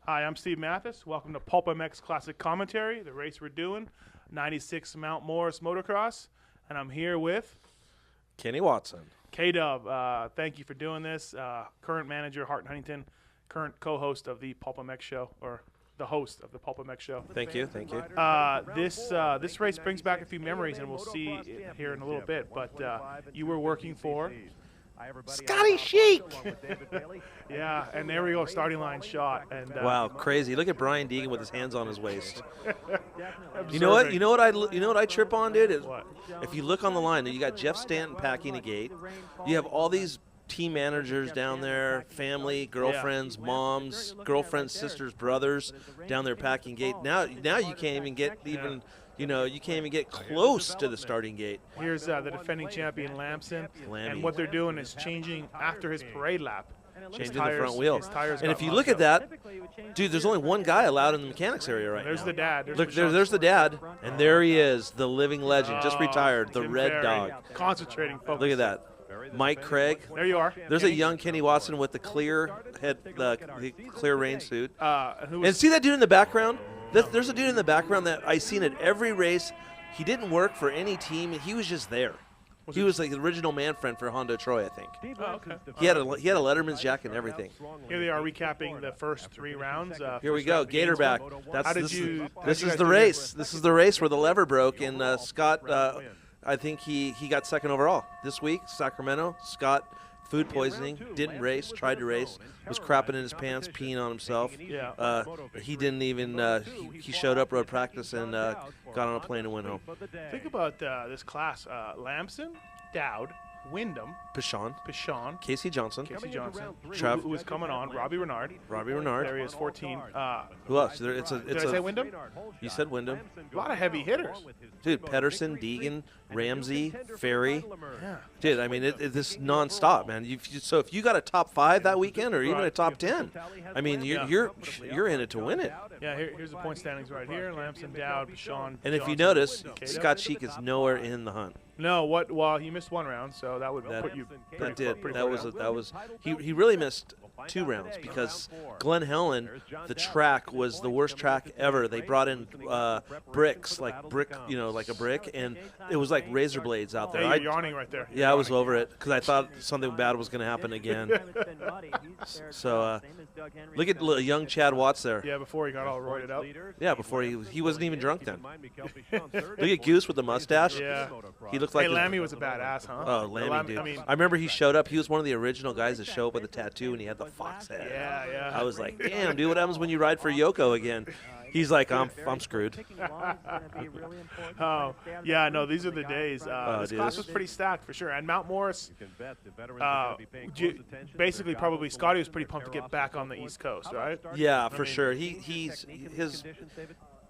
Hi, I'm Steve Matthes. Welcome to PulpMX Classic Commentary, the race we're doing, 96 Mount Morris Motocross, and I'm here with Kenny Watson. K-Dub. Thank you for doing this. Current manager, Hart and Huntington, current co-host of the PulpMX show, or the host of the PulpMX show. Thank you. This race brings back a few memories, and we'll see it here in a little bit. But you were working for Scotty Sheik. Yeah, and there we go, starting line shot. And Wow, crazy! Look at Brian Deegan with his hands on his waist. You know what? You know what I trip on, dude? Is What? if you look on the line, you got Jeff Stanton packing a gate. You have all these team managers down there, family, girlfriends, moms, girlfriends, sisters, brothers down there packing gate. Now you can't even get you can't even get close to the starting gate. Here's the defending champion, Lamson. And what they're doing is changing after his parade lap. Changing the front wheel. And if you got look at that, dude, there's only one guy allowed in the mechanics area right There's now. the dad. Look, there's the dad, and there he is, the living legend, just retired, the Tim Red Ferry, Dog. Concentrating, focus. Look at that. Mike Craig. There you are. There's a young Kenny Watson with the clear head, the clear rain suit. Who And see that dude in the background? There's a dude in the background that I seen at every race. He didn't work for any team. He was just there. He was like the original man friend for Honda Troy, I think. Oh, okay. He had a Letterman's jacket and everything. Here they are recapping the first 3 rounds. Here we go, Gatorback. This is the do race. This is the race where the lever broke, and Scott. I think he got second overall this week. Sacramento. Scott, food poisoning, didn't race, tried to race, was crapping in his pants, peeing on himself. Yeah. He didn't even. He showed up road practice and got on a plane and went home. Think about this class. Lamson, Dowd, Wyndham, Pichon, Casey Johnson, Trev, who was coming on, Robbie Renard. There he is, 14. Who else? Did I say Wyndham? You said Wyndham. A lot of heavy hitters. Dude, Pedersen, Deegan, Ramsey, Ferry. Yeah. Dude, I mean, this nonstop, man. So if you got a top 5 that weekend, or even a top 10, I mean, you're in it to win it. Yeah, here's the point standings right here. Lamson, Dowd, Pichon. And if you notice, Scott Sheik is nowhere in the hunt. No, well, he missed 1 round, so that would put you. He really missed 2 rounds because Glen Helen, the track was the worst track ever. They brought in bricks, like a brick, and it was like razor blades out there. Hey, you're yawning right there. Yeah, I was over it because I thought something bad was going to happen again. So look at young Chad Watts there. Yeah, before he got all roided out. Yeah, before he wasn't even drunk then. Look at Goose with the mustache. Yeah. He looked like Lammy was a badass, huh? Oh, Lammy, dude. I remember he showed up. He was one of the original guys to show up with a tattoo, and he had the fox head. Yeah. I was like, damn, dude, what happens when you ride for Yoko again? He's like, I'm screwed. Oh, yeah, no, these are the days. This class was pretty stacked for sure. And Mount Morris, basically probably Scotty was pretty pumped to get back on the East Coast, right? Yeah, for sure.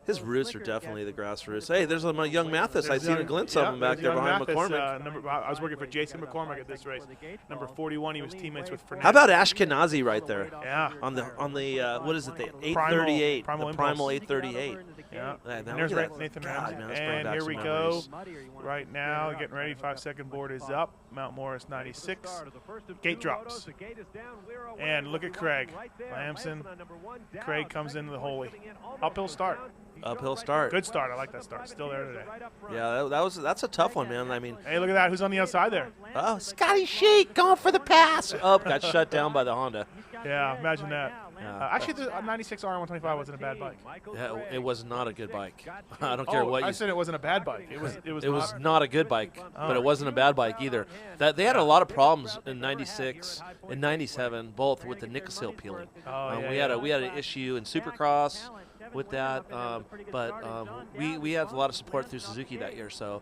His roots are definitely the grassroots. Hey, there's a young Matthes. I seen a glimpse of him back there behind McCormick. I was working for Jason McCormick at this race. Number 41, he was teammates with Fernando. How about Ashkenazi right there? Yeah. On the what is it? The 838. The Primal 838. Yeah. And there's Nathan Ramsey. And here we go. Right now, getting ready. 5-second board is up. Mount Morris 96. Gate drops. And look at Craig. Lamson. Craig comes into the Holy. Uphill start. Uphill start. Good start. I like that start. Still there today. Yeah, that's a tough one, man. I mean, hey, look at that. Who's on the outside there? Oh, Scotty Sheik going for the pass. Oh, got shut down by the Honda. Yeah, imagine that. Actually, the 96 R125 wasn't a bad bike. Yeah, it was not a good bike. I don't care what you. I said it wasn't a bad bike. It was not a good bike, but it wasn't a bad bike either. They had a lot of problems in '96 and '97, both with the nickel seal peeling. We had an issue in Supercross with that, we had a lot of support through Suzuki that year. So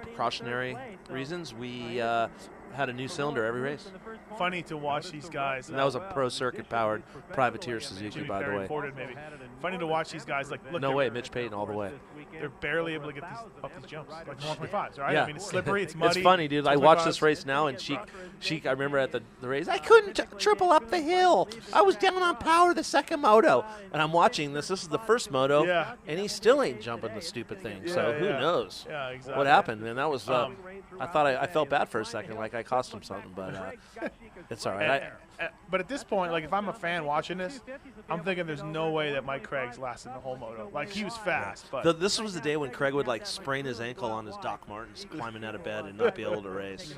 precautionary reasons, we had a new cylinder every race. Funny to watch these guys. And that was a Pro Circuit powered privateer Suzuki, by the way. Maybe. Funny to watch these guys. Look, no way, Mitch Payton all the way. They're barely able to get up these jumps, like 125s, right? Yeah. I mean, it's slippery, it's muddy. It's funny, dude. I watched this race now, and Sheik, I remember at the race, I couldn't triple up the hill. I was down on power the second moto. And I'm watching this. This is the first moto, and he still ain't jumping the stupid thing. So who knows what happened, man? That was I thought I felt bad for a second, like I cost him something, but It's all right. But at this point, like if I'm a fan watching this, I'm thinking there's no way that Mike Craig's lasting the whole moto. Like he was fast, but this was the day when Craig would like sprain his ankle on his Doc Martens climbing out of bed and not be able to race.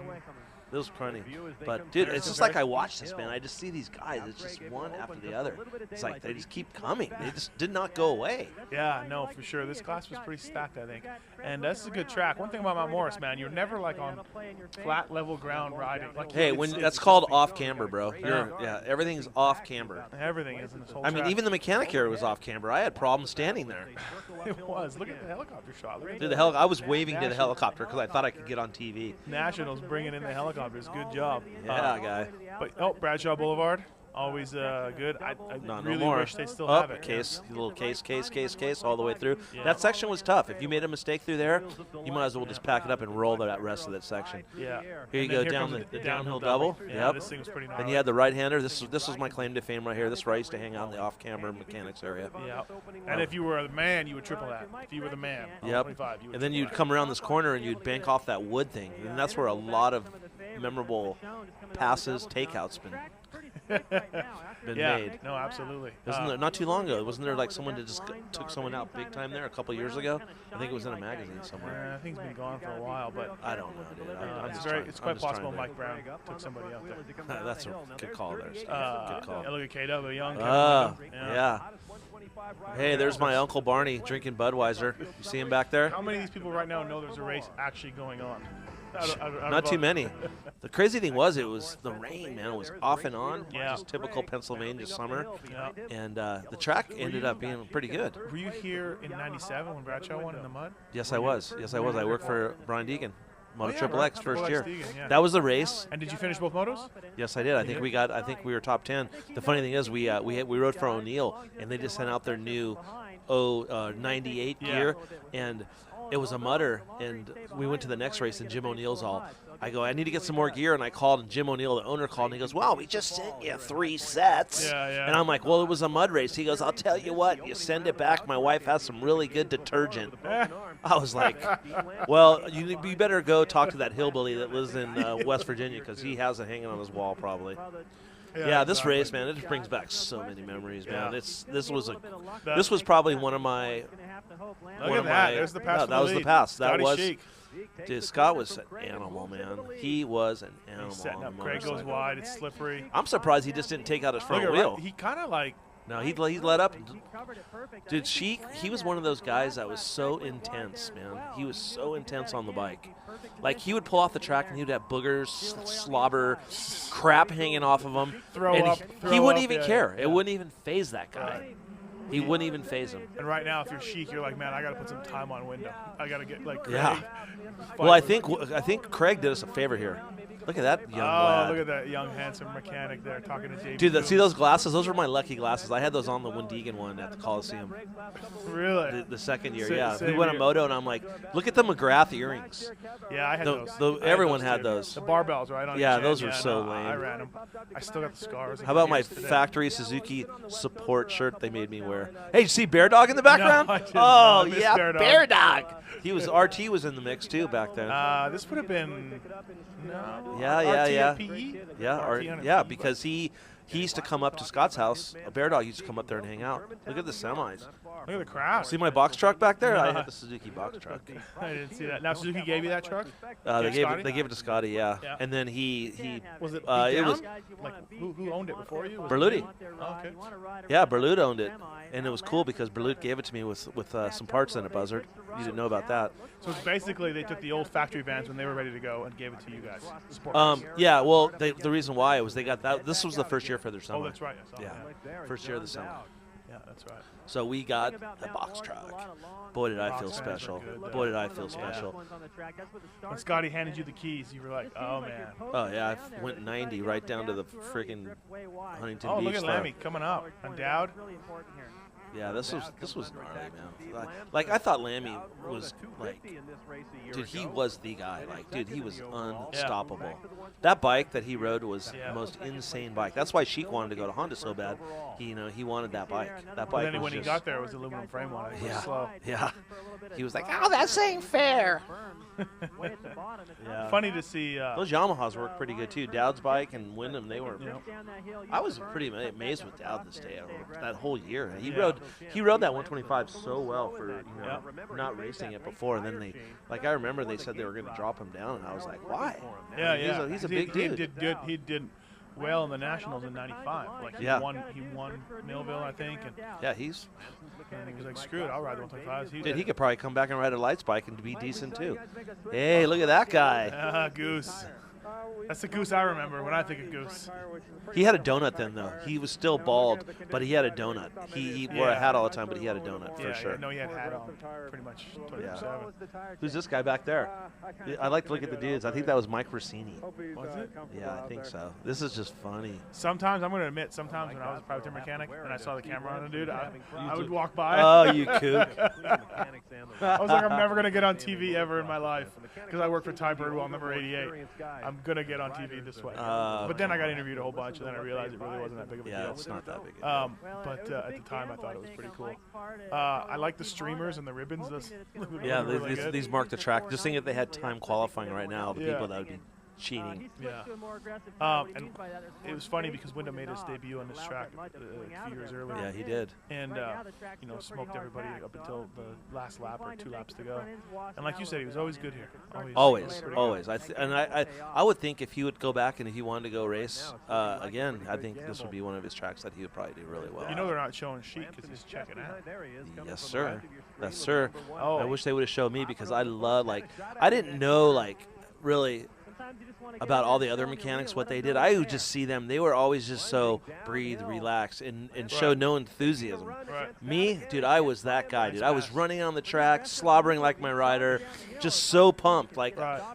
It was funny. But, dude, it's just like I watch this, man. I just see these guys. It's just one after the other. It's like they just keep coming. They just did not go away. Yeah, no, for sure. This class was pretty stacked, I think. And that's a good track. One thing about Mount Morris, man, you're never, like, on flat, level ground riding. Like, hey, that's called off-camber, bro. Yeah, everything's off-camber. Everything is in this whole I mean, even the mechanic area was off-camber. I had problems standing there. It was. Look at the helicopter shot. Dude, I was waving to the helicopter because I thought I could get on TV. Nationals bringing in the helicopters. Good job. Yeah, guy. But Bradshaw Boulevard, always good. I really wish they still have it. A little case all the way through. Yeah. That section was tough. If you made a mistake through there, you might as well just pack it up and roll that rest of that section. Yeah. Here you go down the downhill double. Yeah, this thing was pretty gnarly. And you had the right-hander. This was my claim to fame right here. This is where I used to hang out in the off-camber mechanics area. Yeah. And if you were the man, you would triple that. If you were the man, yep. And then you'd come around this corner and you'd bank off that wood thing. And that's where a lot of memorable passes, takeouts been made. No, absolutely. Isn't there, not too long ago, wasn't there like someone that just took someone out big time there a couple years ago? I think it was in a magazine somewhere. I think it's been gone for a while, but I don't know, dude. It's quite possible Mike Brown took somebody out there. That's a good call there. Good call. Yeah, look at KW Young. Yeah. Hey, there's my Uncle Barney drinking Budweiser. You see him back there? How many of these people right now know there's a race actually going on? Not too many. The crazy thing was, it was the rain, man. It was off and on, just typical Pennsylvania summer. Yeah. And the track ended up being pretty good. Were you here in '97 when Bradshaw won in the mud? Yes, I was. I worked for Brian Deegan. Moto Triple X first year. Deegan, that was the race. And did you finish both motos? Yes, I did. I think we were top 10. The funny thing is, we rode for O'Neill, and they just sent out their new 98 gear, and it was a mudder, and we went to the next race, and Jim O'Neill's I need to get some more gear, and I called, and Jim O'Neill, the owner, called, and he goes, well, we just sent you 3 sets. Yeah. And I'm like, well, it was a mud race. He goes, I'll tell you what, you send it back. My wife has some really good detergent. I was like, well, you better go talk to that hillbilly that lives in West Virginia, because he has it hanging on his wall probably. Yeah, this race, man, it brings back so many memories, man. This was probably one of my. Look at that. There's the pass. That was the pass. That was. Chic. Dude, Scott was an animal, man. He was an animal. He's setting up. Craig goes wide. It's slippery. I'm surprised he just didn't take out his front wheel. He kind of like. No, he let up. Dude, he was one of those guys that was so intense, man. He was so intense on the bike. Like, he would pull off the track and he would have boogers, slobber, crap hanging off of him. He wouldn't even care. It wouldn't even phase that guy. He wouldn't even phase him. And right now, if you're Sheik, you're like, man, I got to put some time on window. I got to get like Craig. Yeah. Well, I think Craig did us a favor here. Look at that young lad. Look at that young, handsome mechanic there talking to Dave. Dude, see those glasses? Those were my lucky glasses. I had those on the Wendigan one at the Coliseum. Really? The second year, yeah. We went a moto, and I'm like, look at the McGrath earrings. Yeah, I had those. Everyone had those. The barbells, right? Yeah, those were so lame. I ran them. I still got the scars. How about my factory Suzuki support shirt they made me wear? Hey, you see Bear Dog in the background? No, I didn't. Oh, yeah, Bear Dog. RT was in the mix, too, back then. This would have been... No. Yeah, because he used to come up to Scott's house. A Bear Dog used to come up there and hang out. Look at the semis. Look at the crowd. See my box truck back there? I had the Suzuki box truck. I didn't see that. Now Suzuki gave you that truck? They gave it to Scotty, yeah. And then he was it? It was like who owned it before you? Berluti. Oh, okay. Yeah, Berlut owned it, and it was cool because Berlut gave it to me with some parts in it. Buzzard, you didn't know about that. So it's basically they took the old factory vans when they were ready to go and gave it to you guys. Yeah. Well, the reason why was they got that. This was the first year for their summer. Oh, that's right. Yeah, first year of the summer. Yeah, that's right. So we got a box truck. Boy, did I feel special. Boy, did I feel special. When Scotty handed you the keys, you were like, oh, man. Oh, yeah. I went 90 right down to the freaking Huntington Beach. Oh, look at Lemmy coming up. And Dowd. Yeah, this was gnarly, man. Like I thought Lammy was like, dude, he was the guy. Like, dude, he was unstoppable. That bike that he rode was the most insane bike. That's why Sheik wanted to go to Honda so bad. He wanted that bike. That bike. Then when he got there, it was aluminum frame on it. Yeah, slow. yeah. He was like, oh, that ain't fair. Yeah. Funny to see. Those Yamahas worked pretty good too. Dowd's bike and Wyndham, they were. I was pretty amazed with Dowd this day. That whole year, he rode that 125 so well for not racing it before. And then they, like, I remember they said they were going to drop him down, and I was like, why? Yeah, he's a big dude. He did good. He did well in the Nationals in '95. Like he won Millville, I think. And he was like, screw it, I'll ride the 125s. Dude, he could probably come back and ride a lights bike and be decent too. Hey, look at that guy. Goose. That's the Goose I remember when I think of Goose. He had a donut then, though. He was still bald, but he had a donut. He wore a hat all the time, but he had a donut for sure. No, he had a hat on pretty much 24/7. Who's this guy back there? I like to look at the dudes. I think that was Mike Rossini. Was it? Yeah, I think so. This is just funny. Sometimes, I'm going to admit, sometimes when I was a privateer mechanic and I saw the camera on a dude, I would walk by. Oh, you kook. I was like, I'm never going to get on TV ever in my life because I worked for Ty Birdwell, number 88. I'm going to get on TV this way. But then I got interviewed a whole bunch, and then I realized it really wasn't that big of a deal. Yeah, it's not that big. But at the time, I thought it was pretty cool. I like the streamers and the ribbons. These mark the track. Just think if they had time qualifying right now, the people that would be cheating. Yeah. And it was funny because Wyndham made his debut on this track a few years earlier. Yeah, he did. And smoked everybody up until the last lap or 2 laps to go. And like you said, he was always good here. Always. I would think if he would go back and if he wanted to go race again, I think this would be one of his tracks that he would probably do really well. You know they're not showing Sheik because he's checking out. Yes, sir. Yes, sir. I wish they would have showed me because I love, I didn't know, really about all the other mechanics, what they did. I would just see them. They were always just so breathe, relax, and show no enthusiasm. Me, dude, I was that guy, dude. I was running on the track, slobbering like my rider, just so pumped,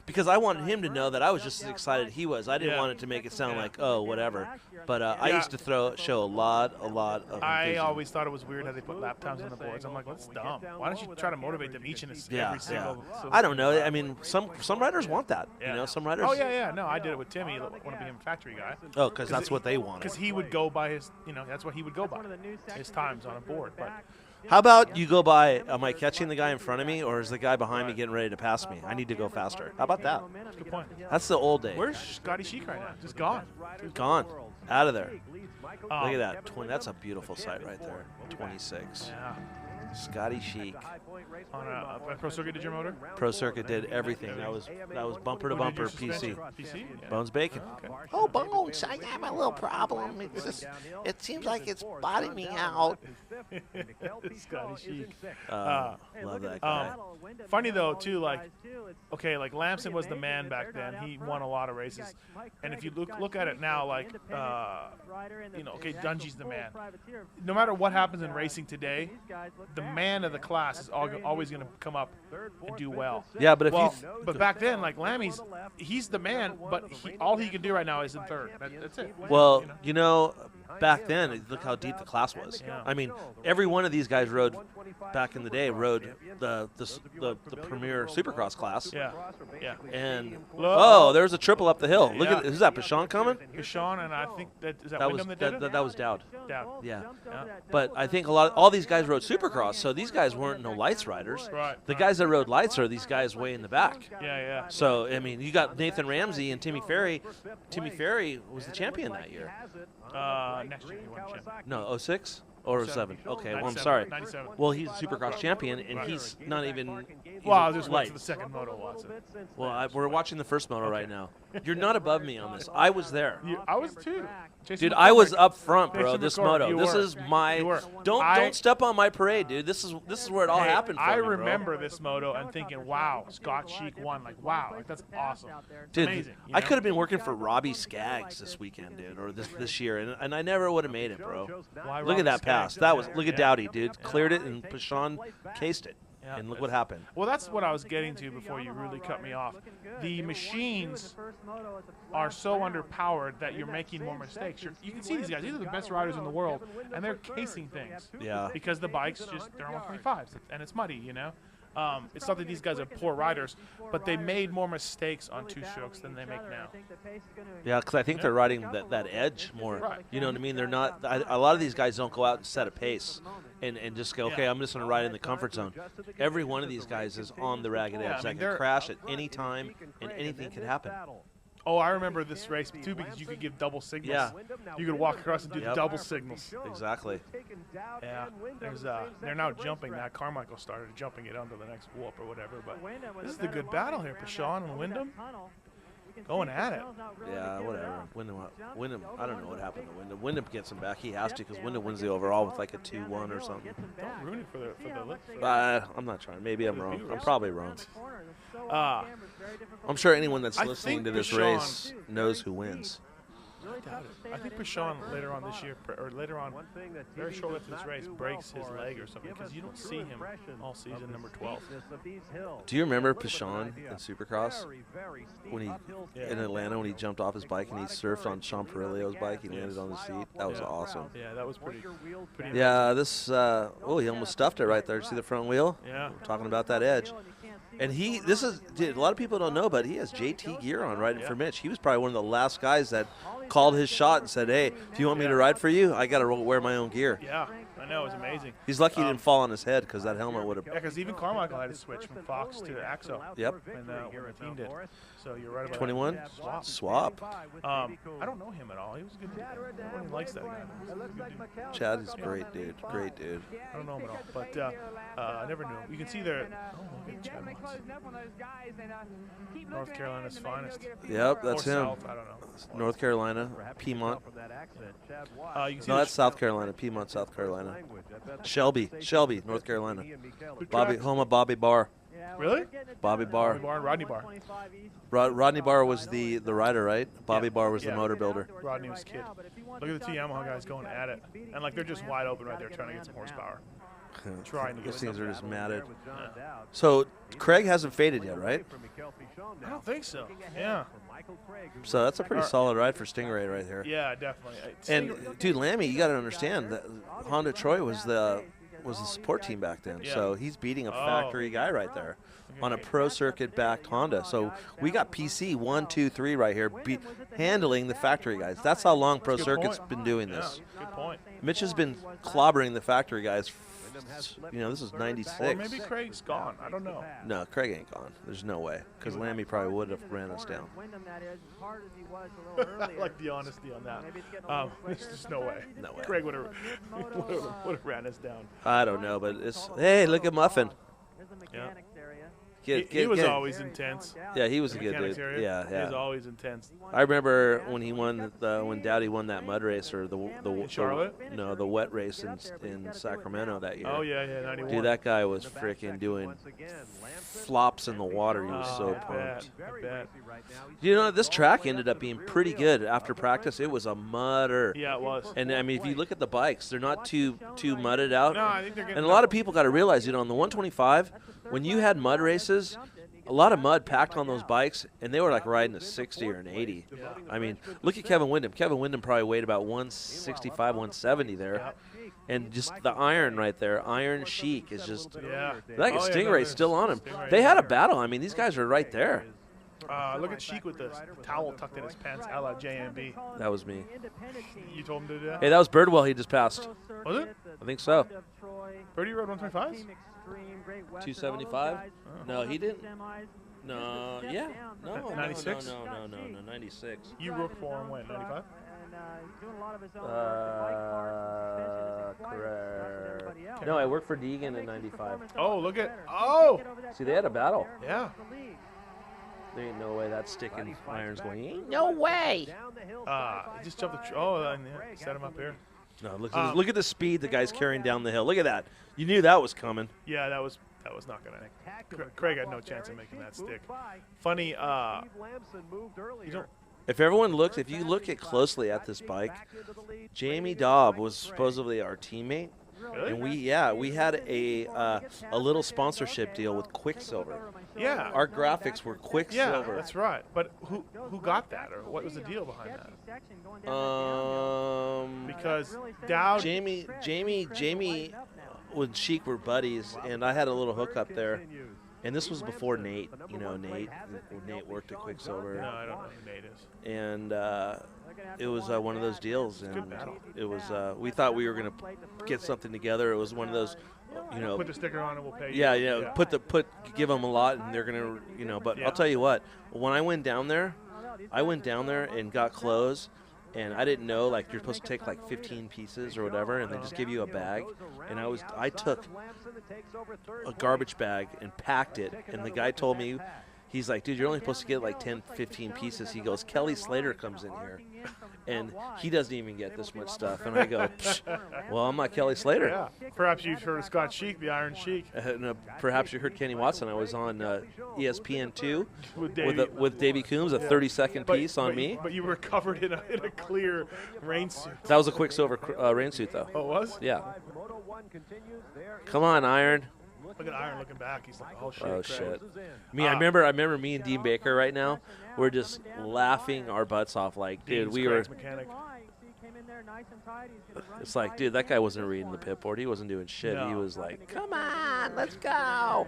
because I wanted him to know that I was just as excited as he was. I didn't want it to make it sound like, oh, whatever. But I used to show a lot of enthusiasm. I always thought it was weird how they put lap times on the boards. I'm like, well, that's dumb. Why don't you try to motivate them each and every single? I don't know. I mean, some riders want that. Some riders. Oh yeah. No, I did it with Timmy. Want to be a factory guy. Oh, because that's what they wanted. Because he would go by his, that's what he would go by, his times on a board. But how about you go by, am I catching the guy in front of me, or is the guy behind me getting ready to pass me? I need to go faster. How about that? That's a good point. That's the old day. Where's Scotty Sheik right now? Just gone. Gone. Out of there. Look at that. That's a beautiful sight right there. 26. Yeah. Scotty Sheik. On Pro Circuit did your motor? Pro Circuit did everything. That was bumper to bumper PC. PC? Yeah. Bones Bacon. Okay. Oh, Bones, I have a little problem. It seems like it's bottoming me out. Scotty Sheik. Love that guy. Funny though, too, Lamson was the man back then. He won a lot of races. And if you look at it now, Dungey's the man. No matter what happens in racing today, the man of the class is always going to come up and do well. Yeah, but but back then, Lammy's, he's the man, but all he can do right now is in third. That's it. Well, back then, look how deep the class was. Yeah. I mean, every one of these guys back in the day, rode the premier Supercross class. Yeah. And there's a triple up the hill. Look at, is that Pichon coming? Pichon, and I think is that Wyndham that did it? That was Dowd. Dowd. Yeah. But I think all these guys rode Supercross, so these guys weren't no lights riders. Right. The guys that rode lights are these guys way in the back. Yeah. So I mean, you got Nathan Ramsey and Timmy Ferry. Timmy Ferry was the champion that year. Next year he won champion. No, 06 or 07. Okay, well, I'm 97, sorry. 97. Well, he's a Supercross champion, and he's not even. Well, I was just waiting for the second moto, Watson. Well, we're watching the first moto right now. You're not above me on this. I was there. I was too. Dude, I was up front, bro. This moto. You this were. is my. You were. Don't step on my parade, dude. This is where it all happened. For I me, remember this moto and thinking, wow, Scott Sheik won. Wow, that's awesome. Dude, amazing. I could have been working for Robbie Skaggs this weekend, dude, or this year, and I never would have made it, bro. Look at that pass. Look at Dowdy, dude. Cleared it, and Pichon cased it. Yeah, and look what happened. Well, that's what I was getting to before you really cut me off. The machines are so underpowered that you're making more mistakes. You can see these guys; these are the best riders in the world, and they're casing things. Yeah. Because the bikes they're on 125s, and it's muddy, you know. It's not that these guys are poor riders, but they made more mistakes on two-strokes than they make now. Yeah, because I think they're riding that edge more. Right. You know what I mean? They're not. A lot of these guys don't go out and set a pace and just go, okay, I'm just going to ride in the comfort zone. Every one of these guys is on the ragged edge. That can crash at any time, and anything can happen. Oh, I remember this race too because you could give double signals. Yeah. You could walk across and do the double signals. Exactly. Yeah. They're now jumping that. Carmichael started jumping it onto the next whoop or whatever. But this is the good battle here. Pashon and Wyndham going at it. Yeah, whatever. Wyndham, I don't know what happened to Wyndham. Wyndham gets him back. He has to because Wyndham wins the overall with like a 2-1 or something. Don't ruin it for the I'm not trying. Maybe I'm wrong. I'm probably wrong. I'm sure anyone that's listening to this race knows who wins. I think Pashon later on this year, or later on, very shortly after this race, breaks his leg or something because you don't see him all season, number 12. Do you remember Pashon in Supercross when in Atlanta when he jumped off his bike and he surfed on Sean Perillo's bike? He landed on his seat. That was awesome. Yeah, that was pretty. Yeah, this. He almost stuffed it right there. See the front wheel? Yeah. We're talking about that edge. And a lot of people don't know, but he has JT gear on riding for Mitch. He was probably one of the last guys that called his shot and said, hey, do you want me to ride for you? I got to wear my own gear. Yeah, I know. It was amazing. He's lucky he didn't fall on his head because that helmet would have. Yeah, because even Carmichael had to switch from Fox to Axo. Yep. When the team did. So you're right about 21? That. Swap. I don't know him at all. He was a good dude. Everyone likes that guy. Chad is great dude. Great dude. I don't know him at all, but I never knew him. You can see there. Oh, look at Chad Moss. North Carolina's finest. Yep, that's him. South, I don't know. North Carolina, Piedmont. No, that's South Carolina. Piedmont, South Carolina. Shelby, North Carolina. Home of Bobby Barr. Really? Bobby Barr. Rodney Barr. Rodney Barr was the rider, right? Bobby Barr was the motor builder. Rodney was kid. Look at the two Yamaha guys going at it. And, they're just wide open right there trying to get some horsepower. Trying to get Those things are just matted. Yeah. So, Craig hasn't faded yet, right? I don't think so. Yeah. So, that's a pretty solid ride for Stingray right here. Yeah, definitely. And, dude, Lammy, you got to understand that Honda Troy was the support team back then. Yeah. So, he's beating a factory guy right there on a pro circuit backed Honda. So we got PC 1, 2, 3 right here handling the factory guys. That's how long pro circuit's been doing this. Yeah, good point. Mitch has been clobbering the factory guys. This is 96. Or maybe Craig's gone. I don't know. No, Craig ain't gone. There's no way. Because Lammy probably would have ran us down. I like the honesty on that. There's just no way. No way. Craig would have ran us down. I don't know, but hey, look at Muffin. Yeah. He was always intense. Yeah, he was a good dude. Yeah. He was always intense. I remember when he won when Dowdy won that mud race or the Charlotte? No, the wet race in Sacramento that year. Oh yeah, 91. Dude, that guy was freaking doing flops in the water. He was so pumped. I bet. You know, this track ended up being pretty good after practice. It was a mudder. Yeah, it was. And I mean, if you look at the bikes, they're not too mudded out. No, I think they're getting. And a lot of people got to realize, on the 125, when you had mud races, a lot of mud packed on those bikes, and they were like riding a 60 or an 80. Yeah. I mean, look at Kevin Windham. Kevin Windham probably weighed about 165, 170 there. Yeah. And just the iron right there, iron chic is just like a Oh, yeah, Stingray's still on him. They had a battle. I mean, these guys are right there. Look at Sheik with the towel tucked in his pants, a la JMB. That was me. You told him to do that? Hey, that was Birdwell he just passed. Was it? I think so. Birdie rode 125s? 275? No, he didn't. No, yeah. No, 96? No, 96. You rode for him when, 95? Correct. No, I worked for Deegan in 95. Oh, look at. Oh! See, they had a battle. Yeah. There ain't no way that sticking iron's going. Ain't No way. He just jumped the. Set him up here. No, look at the speed the guy's carrying down the hill. Look at that. You knew that was coming. Yeah, that was not gonna. Craig had no chance of making that stick. Funny. You don't. If you look at closely at this bike, Jamie Dobb was supposedly our teammate, Really? And we had a little sponsorship deal with Quicksilver. Yeah. Our graphics were Quicksilver. Yeah, that's right. But who got that, or what was the deal behind that? Because Dowd, Jamie, with Sheik were buddies, and I had a little hookup there. And this was before Nate. You know, Nate worked at Quicksilver. No, I don't know who Nate is. And it was one of those deals, and it was. We thought we were going to get something together. It was one of those, you know. Put the sticker on and we'll pay you. Yeah, give them a lot, and they're going to, you know. But I'll tell you what, when I went down there and got clothes. And I didn't know, like, you're supposed to take like 15 pieces or whatever, and they just give you a bag. And I took a garbage bag and packed it. And the guy told me, he's like, dude, you're only supposed to get like 10, 15 pieces. He goes, Kelly Slater comes in here, and he doesn't even get this much stuff. And I go, well, I'm not Kelly Slater. Yeah. Perhaps you've heard of Scott Sheik, the Iron Sheik. No, perhaps you heard Kenny Watson. I was on ESPN2 with Davey Coombs, a 30-second piece on me. But you were covered in a clear rain suit. That was a Quicksilver rain suit, though. Oh, it was? Yeah. Come on, Iron. Look at Iron looking back. He's like, oh, shit. Oh, shit. I remember me and Dean Baker right now. We're just laughing our butts off. Like, dude, Dean's we were. mechanic. It's like, dude, that guy wasn't reading the pit board. He wasn't doing shit. No. He was like, come on, let's go.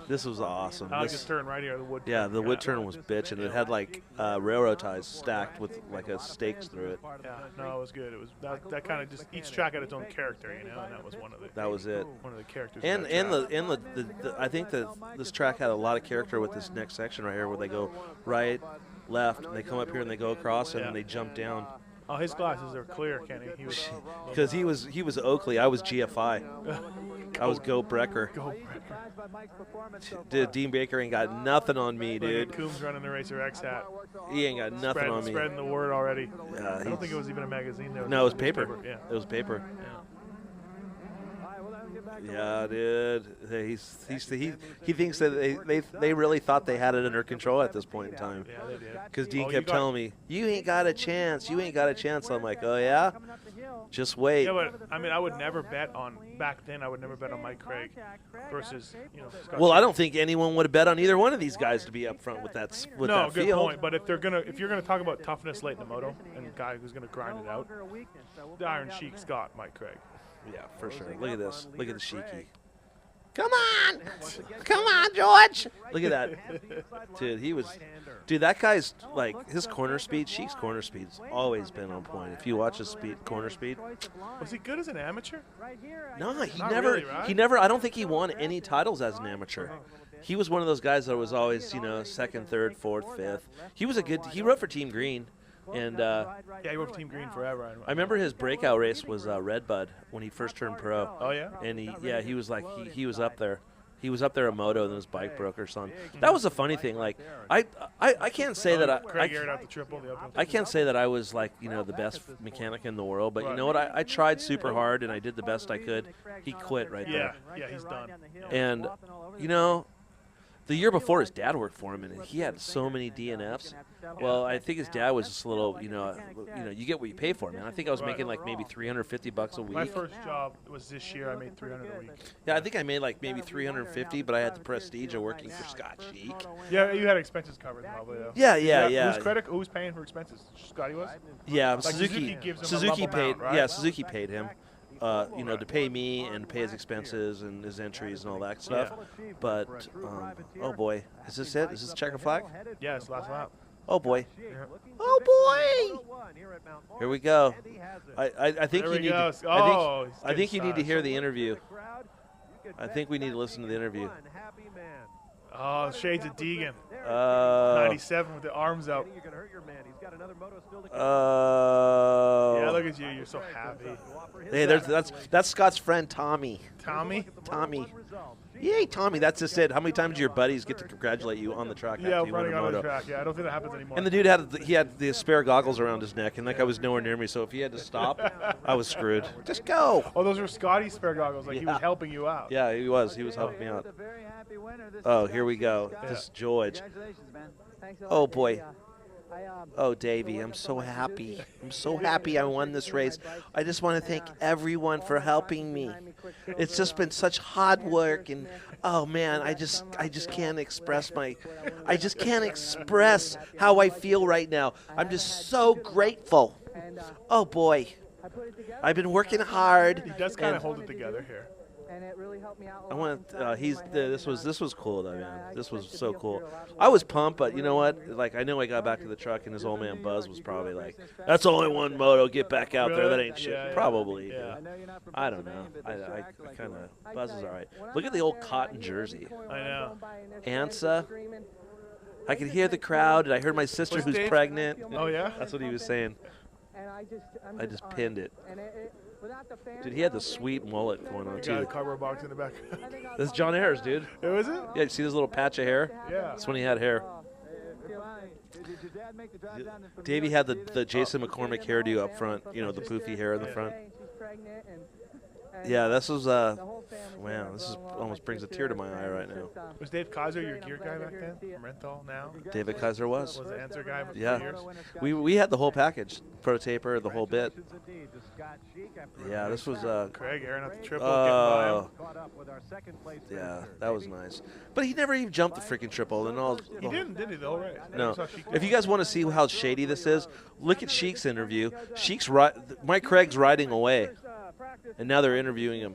This was awesome. I like this turn right here, the wood turn. Yeah, the wood turn was bitch, and it had like railroad ties stacked with like a stakes through it. Yeah, no, it was good. It was that kind of just each track had its own character, you know, and that was one of the. That was it. One of the characters. And the I think that this track had a lot of character with this next section right here, where they go right, left, and they come up here and they go across and then they jump down. Oh, his glasses are clear, Kenny. Because he was Oakley, I was GFI. I was Go Brecker. Dude, Dean Baker ain't got nothing on me, dude. Coombs running the Racer X hat. He ain't got nothing on me. Spreading the word already. I don't think it was even a magazine there. No, it was paper. Yeah. It was paper. Yeah. Yeah, dude. He thinks that they really thought they had it under control at this point in time. Yeah, they did. Because Dean kept telling me, you ain't got a chance. You ain't got a chance. I'm like, oh, yeah? Just wait. Yeah, but, I mean, I would never bet on, back then, I would never bet on Mike Craig versus, you know, Scott Well, Sheik. I don't think anyone would have bet on either one of these guys to be up front with that field. No, good point. But if you're gonna talk about toughness late in the moto and a guy who's gonna grind it out, the Iron Sheik's got Mike Craig. Yeah, for sure. Look at this. Look at the Sheiky. Come on. Come on, George. Look at that. Dude, that guy's, like, his corner speed, Sheik's corner speed's always been on point. If you watch his corner speed. Was he good as an amateur? No, he Not never, really, right? he never, I don't think he won any titles as an amateur. He was one of those guys that was always, you know, second, third, fourth, fifth. He rode for Team Green. And yeah, he rode for Team Green forever. I remember his breakout race was Redbud when he first turned pro. Oh yeah. And he was like he was up there. He was up there at moto, and then his bike broke or something. That was a funny thing. Like I can't say that Craig aired out the triple, the uphill. I can't say that I was like, you know, the best mechanic in the world, but you know what? I tried super hard and I did the best I could. He quit right there. Yeah, he's done. And you know, the year before, his dad worked for him, and he had so many DNFs. Well, I think his dad was just a little, you know, you get what you pay for, man. I think I was making like maybe $350 a week. My first job was this year. I made $300 a week. Yeah, I think I made like maybe $350, but I had the prestige of working for Scott Sheik. Yeah, you had expenses covered probably though. Yeah. Who's paying for expenses? Scotty was. Yeah, Like Suzuki gives him a Suzuki lump paid. amount, right? Yeah, Suzuki paid him. You know, to pay me and pay his expenses and his entries and all that stuff. Yeah. But, oh boy, is this it? Is this checker flag? Yeah, it's last lap. Oh boy. Yeah. Oh, boy. Here we go. I think There you we need. go. To, Oh, he's I think you getting need to sized. hear the interview. I think we need to listen to the interview. Oh, shades of Deegan. Uh, 97 with the arms out. Oh. Yeah, look at you. You're so happy. Hey, that's Scott's friend Tommy. Tommy? Tommy. Yay, Tommy. That's just it. How many times do your buddies get to congratulate you on the track Yeah, after you win running a on the moto? track. Yeah, I don't think that happens anymore. And the dude had the spare goggles around his neck, and that guy was nowhere near me. So if he had to stop, I was screwed. Just go. Oh, those were Scotty's spare goggles. Like he was Yeah. helping you out. Yeah, he was. He was helping me out. Oh, here we go. This is George. Oh boy. Oh, Davey, I'm so happy. I'm so happy I won this race. I just want to thank everyone for helping me. It's just been such hard work, and oh man, I just can't express how I feel right now. I'm just so grateful. Oh boy, I've been working hard. He does kind of hold it together here. And it really helped me out. I want. This was cool though, man. This was so cool. I was pumped, but you know what? Like I know I got back to the truck, and his old man Buzz was probably like, "That's only one moto. Get back out there. That ain't shit." Yeah, probably. yeah. I don't know. I kind of Buzz is all right. Look at the old cotton jersey. I know. Ansa. I could hear the crowd, and I heard my sister Was who's Dave? pregnant. Oh yeah. That's what he was saying. I just pinned it. Dude, he had the sweet mullet going on Got too. a cardboard box in the back. This is John Ayers, dude. Oh, is it? Yeah, you see this little patch of hair? Yeah. That's when he had hair. Davey had the Jason McCormick hairdo up front, you know, the poofy hair in the front. Yeah, this was, wow, this is almost brings a tear to my eye right now. Was Dave Kaiser your gear guy back then? Renthal now? David Kaiser was. Was the answer guy for Yeah. years? We had the whole package, pro taper, the whole bit. Yeah, this was, Craig airing out the triple, getting by him. yeah, that was nice. But he never even jumped the freaking triple. And all. He didn't, did he, the whole race? No. Saw Sheik If you guys want to see how shady this is, look at Sheik's interview. Mike Craig's riding away, and now they're interviewing him.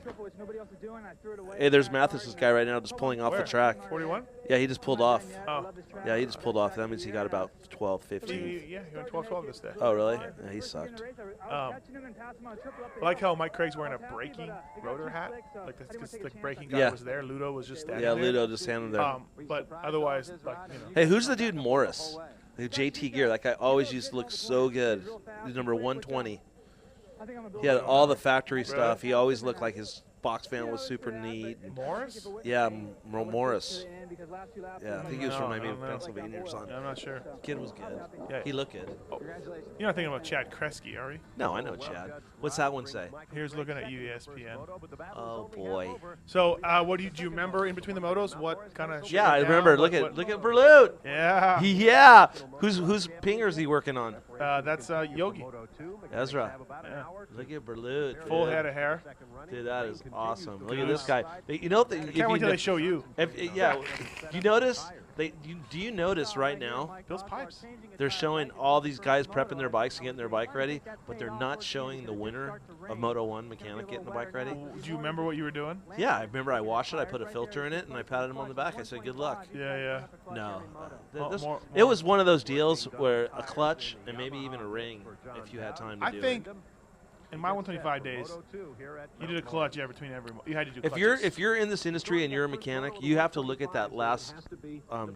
Hey, there's Matthes' guy right now just pulling off Where? the track. 41? Yeah, he just pulled off. Oh. Yeah, he just pulled off. That means he got about 12, 15. Yeah, he went 12-12 this day. Oh, really? Yeah, he sucked. I like how Mike Craig's wearing a braking rotor hat. Like, that's because the braking guy Yeah. was there. Ludo was just standing Yeah, there. Ludo just handed there. But otherwise, like, you know. Hey, who's the dude Morris? The JT Gear. That guy always used to look so good. He's number 120. He had all the factory stuff. He always looked like his box fan was super neat. Morris? Yeah, Morris. Yeah, I think he was from No, maybe no. Pennsylvania or something. I'm not sure. Kid was good. Yeah. He looked good. You're not thinking about Chad Kresge, are we? No, I know Chad. What's that one say? Here's looking at you, ESPN. Oh boy. So, what do you remember in between the motos? What kind of? Yeah, I remember. Look at Berlut. Yeah. Yeah. Whose pinger is he working on? That's Yogi. Ezra. Yeah. Look at Berlut. Full dude. head of hair. Dude, that is awesome. Look at this guy. You know, Can't wait till they show you. Yeah. You notice? Do you notice right now? Bill's pipes. They're showing all these guys prepping their bikes and getting their bike ready, but they're not showing the winner of Moto 1 mechanic getting the bike ready. Do you remember what you were doing? Yeah, I remember I washed it, I put a filter in it, and I patted him on the back. I said, good luck. Yeah. No. More. It was one of those deals where a clutch and maybe even a ring if you had time to I do think it. in my 125 days, you did a clutch between every. You had to do. If you're in this industry and you're a mechanic, you have to look at that last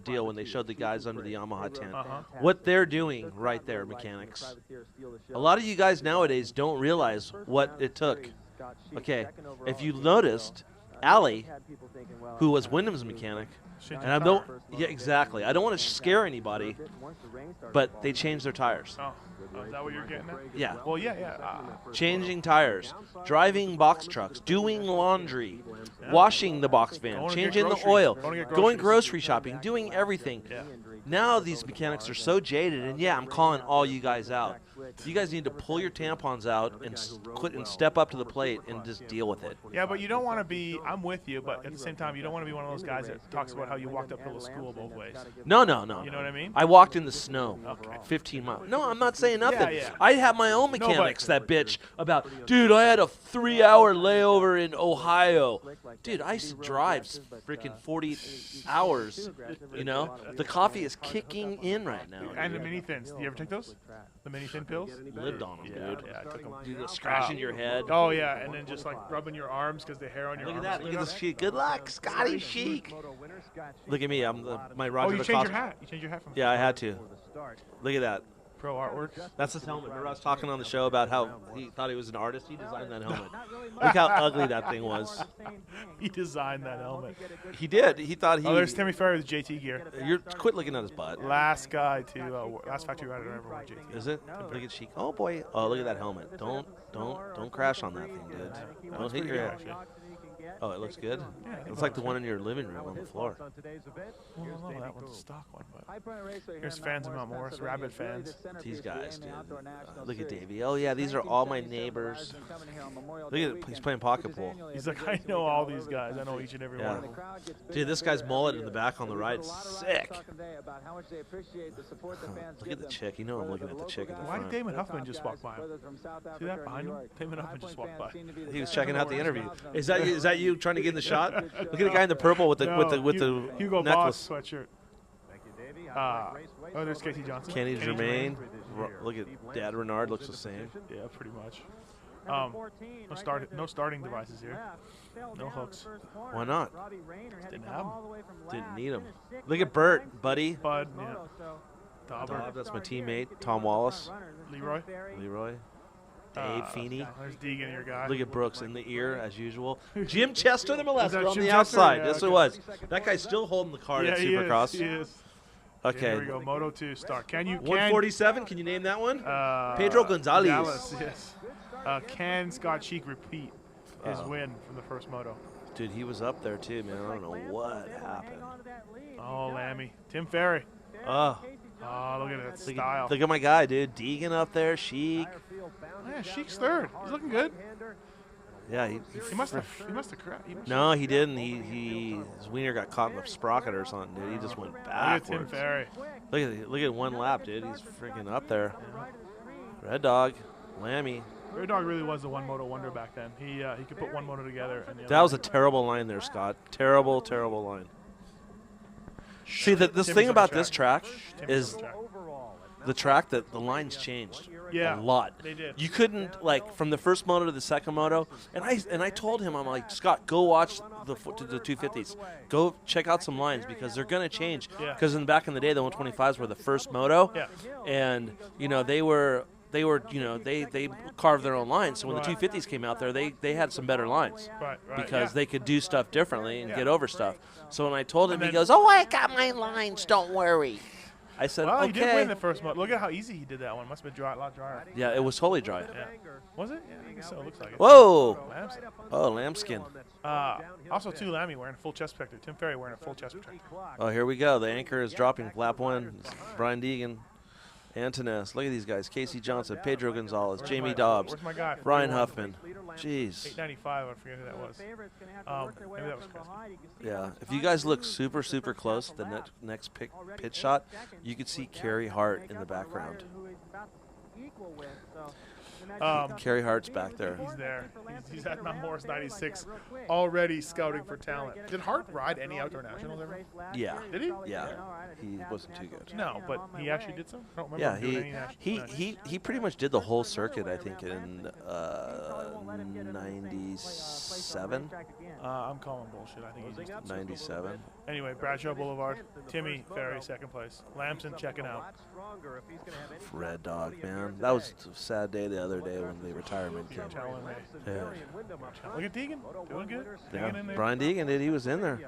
deal when they showed the guys under the Yamaha tent. What they're doing right there, mechanics. A lot of you guys nowadays don't realize what it took. Okay, if you noticed, Allie, who was Wyndham's mechanic, and I don't. Yeah, exactly. I don't want to scare anybody, but they changed their tires. Oh, is that what you're getting at? Yeah. Well, yeah. Changing tires, driving box trucks, doing laundry, washing the box van, changing the oil, going grocery shopping, doing everything. Yeah. Now these mechanics are so jaded, and yeah, I'm calling all you guys out. You guys need to pull your tampons out and quit and step up to the plate and just deal with it. Yeah, but you don't want to be. I'm with you, but at the same time, you don't want to be one of those guys that talks about how you walked uphill to school both ways. No. You know what I mean? I walked in the snow, Okay. 15 miles. No, I'm not saying nothing. Yeah. I have my own mechanics that bitch about, dude, I had a 3-hour layover in Ohio. Dude, I drive freaking 40 hours, you know? The coffee is kicking in right now. And the mini thins. Do you ever take those? The mini thin pills? Lived on them, dude. Yeah, I took them. Dude, scratching your head. Oh yeah, and then just like rubbing your arms because the hair on your Look at arms. that. Look at this Sheik. Good luck, Scotty Sheik. Look at me. I'm my Oh, Roger you DeCosta. changed your hat. You changed your hat from. Yeah, I had to. Look at that. Pro artwork. That's his helmet. Remember I was talking on the show about how he thought he was an artist? He designed that helmet. Look how ugly that thing was. He designed that helmet. He did. He thought he... Oh, there's Timmy Ferry with JT gear. You're quit looking at his butt. Last guy to last factory rider to ever won JT. Is it? Look at Sheik. Oh boy. Oh, look at that helmet. Don't crash on that thing, dude. Don't hit your head. Oh, it looks good? Yeah, It's like the one in your living room on the floor. Well, no, that one's a stock one. But here's fans of Mount Morris, rabid fans. These guys, dude. Look at Davey. Oh, yeah, these are all my neighbors. Look at it. He's playing pocket pool. He's like, I know all these guys. I know each and every one of them. Dude, this guy's mullet in the back on the right, sick. Look at the chick. You know I'm looking at the chick in the Why front. did Damon Huffman just walk by him? See that behind him? Damon Huffman just walked by. He was checking out the interview. Is that you trying to get in the shot? Look at the guy in the purple with the Hugo necklace. Boss sweatshirt. Oh, there's Casey Johnson. Kenny Germain. Look at Dad Renard. Looks the same. Yeah, pretty much. No starting devices here. No hooks. Why not? Didn't have them. Didn't need them. Look at Bert, buddy. Bud, yeah. Dob, that's my teammate. Tom Wallace. Leroy. Dave Feeney. There's Deegan, your guy. Look at Brooks in the ear, as usual. Jim Chester, the molester, on Jim the Chester? outside. Yeah, Yes, okay. it was. That guy's still holding the card at Supercross. He is. Okay. Here we go. Moto 2 start. 147. Can you name that one? Pedro Gonzalez. Dallas, yes. Can Scott Cheek repeat his win from the first moto? Dude, he was up there too, man. I don't know what happened. Oh, Lammy. Tim Ferry. Oh, look at that style. look at my guy, dude. Deegan up there, Sheik. Yeah, Sheik's third. He's looking good. Yeah, He must have cracked. No, he didn't. His wiener got caught in the sprocket or something, dude. He just went Look at Tim backwards. Ferry. Look at one lap, dude. He's freaking up there. Red Dog, Lammy. Red Dog really was the one moto wonder back then. He could put one moto together. And That was a terrible line there, Scott. Terrible, terrible line. See, this thing about this track is the track that the lines changed a lot. They did. You couldn't, like, from the first moto to the second moto, and I told him, I'm like, Scott, go watch the 250s. Go check out some lines because they're going to change. Yeah. Because back in the day, the 125s were the first moto, Yeah. and, you know, they carved their own lines. So when the 250s came out there, they had some better lines. Right, Because they could do stuff differently and get over stuff. So when I told him, And he then- goes, "Oh, I got my lines. Don't worry." I said, Well, "Okay." he did win the first moto. Look at how easy he did that one. Must have been a lot drier. Yeah, it was totally dry. Yeah. Was it? Yeah, I guess so. It looks like it. Whoa! Lambson. Oh, lambskin. Also, too, Lammy wearing a full chest protector. Tim Ferry wearing a full chest protector. Oh, here we go. The anchor is dropping. Lap 1. Brian Deegan, Antones. Look at these guys. Casey Johnson, Pedro Gonzalez, Jamie Dobbs, Where's my guy? Ryan 41. Huffman. Jeez. 895. I forget who that was. Maybe that was Kresge. Yeah. If you guys look super, super close at the next pitch shot, you could see Kerry Hart in the background. Kerry Hart's back there. He's there. He's at Mount Morris 96, already scouting for talent. Did Hart ride any outdoor nationals ever? Yeah. Did he? Yeah. He wasn't too good. No, but he actually did some. I don't remember Yeah, him doing any nationals. he pretty much did the whole circuit, I think, in 97. I'm calling bullshit. I think he's just 97. Anyway, Bradshaw Boulevard. Timmy Ferry, second place. Lamson checking out. Red Dog, man. That was a sad day the other day when the retirement came. Telling me. Yeah. Look at Deegan. Doing good. Yeah. Deegan in there. Brian Deegan did. He was in there.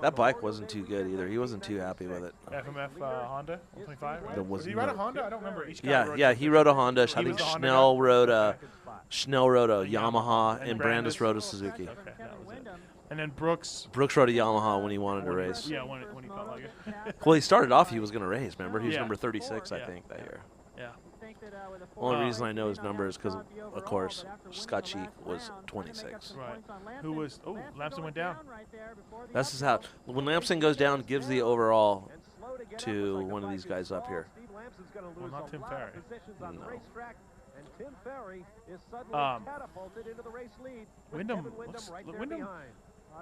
That bike wasn't too good either. He wasn't too happy with it. FMF Honda 125. Right? There was Did he ride a no- Honda? I don't remember. Each guy Yeah, he rode a Honda. I He think was the Honda Schnell guy? rode a Okay. Yamaha, And and Brandis? Brandis rode a Suzuki. Okay, that was it. And then Brooks. Brooks rode a Yamaha when he wanted to race. Yeah, when he felt like it. Well, he started off, he was going to race, remember? He was Yeah. number 36, I Yeah. think, that year. Yeah. Only reason I know his number is because, of course, Scott Cheek was 26. Right. Who was? Oh, Lamson went down. That's just how, when Lamson goes down, gives the overall to one of these guys up here. Well, not Tim Ferry. No. Wyndham looks. Wyndham.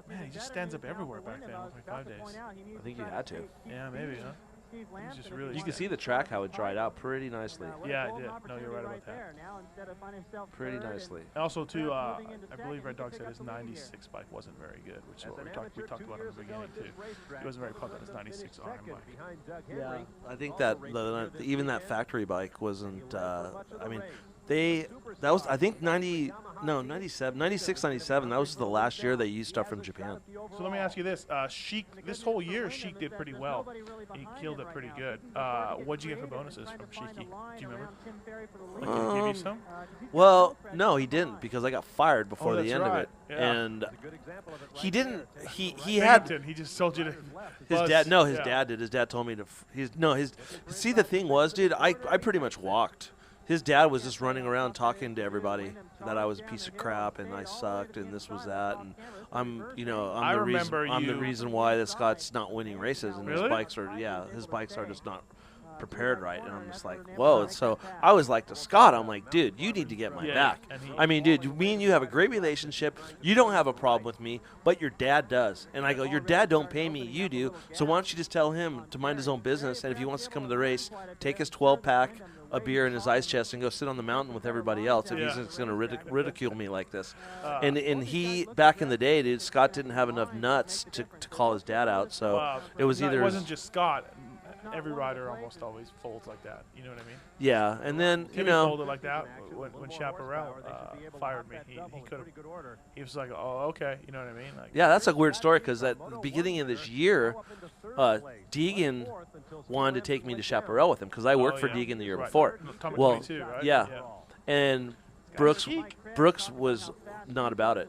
Man, he just stands up everywhere back then. Like 5 days. I think you had to. Yeah, maybe, huh? He's just really. You can see the track, how it dried out pretty nicely. Yeah, I did. No, you're right about that. Pretty nicely. Also, too, I believe Red Dog said his 96 bike wasn't very good, which is what we talked about in the beginning too. He wasn't very pumped on his 96 RM bike. Yeah, I think that even that factory bike wasn't. I mean, that was I think 96, 97. That was the last year they used stuff from Japan. So let me ask you this: Sheik, this whole year, Sheik did pretty well. He killed it pretty good. What'd you get for bonuses from Sheiky? Do you remember? Like, did he give you some? Well, no, he didn't because I got fired before the that's end right. of it, Yeah. and he didn't. He had. had He just told you to. his dad. No, his dad did. His dad told me to. His. See, the thing was, dude, I pretty much walked. His dad was just running around talking to everybody that I was a piece of crap and I sucked and this was that, and I'm the reason why that Scott's not winning races, and Really? his bikes are just not prepared right, and I'm just like, whoa. So I was like to Scott, I'm like, dude, you need to get my back. I mean, dude, me and you have a great relationship. You don't have a problem with me, but your dad does. And I go, your dad don't pay me, you do. So why don't you just tell him to mind his own business, and if he wants to come to the race, take his 12-pack, a beer in his ice chest, and go sit on the mountain with everybody else if he's just going to ridicule me like this. And he, back in the day, dude, Scott didn't have enough nuts to call his dad out. So it was either. It wasn't just Scott. Every rider almost always folds like that. You know what I mean? Yeah, and then Timmy folded like that when Chaparral fired me. He could have. He was like, "Oh, okay," you know what I mean? Like, yeah, that's a weird story because at the beginning of this year, Deegan wanted to take me to Chaparral with him because I worked for Deegan the year before. Well, 22, right? Yeah, and Brooks was not about it.